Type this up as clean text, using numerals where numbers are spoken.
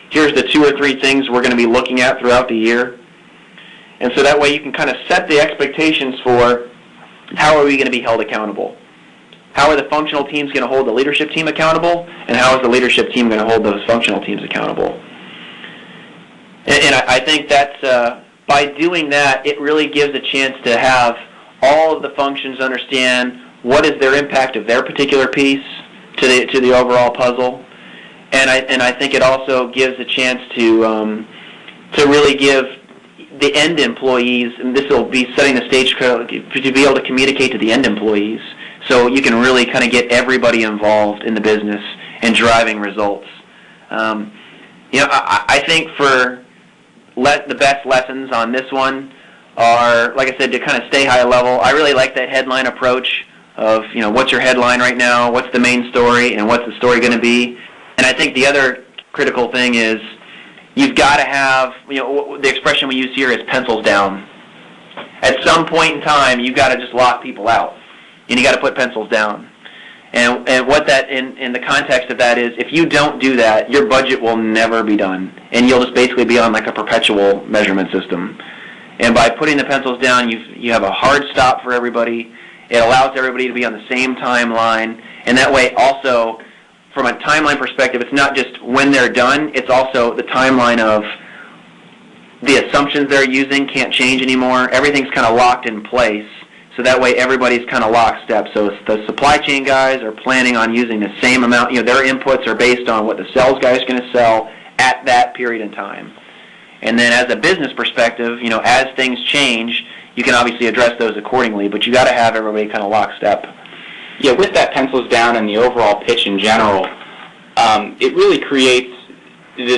here's the 2 or 3 things we're going to be looking at throughout the year. And so that way you can kind of set the expectations for how are we going to be held accountable. How are the functional teams going to hold the leadership team accountable, and how is the leadership team going to hold those functional teams accountable? And I think that's, by doing that, it really gives a chance to have all of the functions understand what is their impact of their particular piece to the overall puzzle. And I think it also gives a chance to really give the end employees, and this will be setting the stage to be able to communicate to the end employees, so you can really kind of get everybody involved in the business and driving results. I think for the best lessons on this one are, like I said, to kind of stay high level. I really like that headline approach of, what's your headline right now, what's the main story, and what's the story going to be. And I think the other critical thing is you've got to have, the expression we use here is pencils down. At some point in time, you've got to just lock people out, and you got to put pencils down. And what that, in the context of that is, if you don't do that, your budget will never be done, and you'll just basically be on like a perpetual measurement system. And by putting the pencils down, you have a hard stop for everybody. It allows everybody to be on the same timeline, and that way also, from a timeline perspective, it's not just when they're done, it's also the timeline of the assumptions they're using can't change anymore. Everything's kind of locked in place, so that way everybody's kind of lockstep. So the supply chain guys are planning on using the same amount, their inputs are based on what the sales guy is going to sell at that period in time. And then as a business perspective, as things change, you can obviously address those accordingly, but you got to have everybody kind of lockstep. Yeah, with that pencils down and the overall pitch in general, it really creates the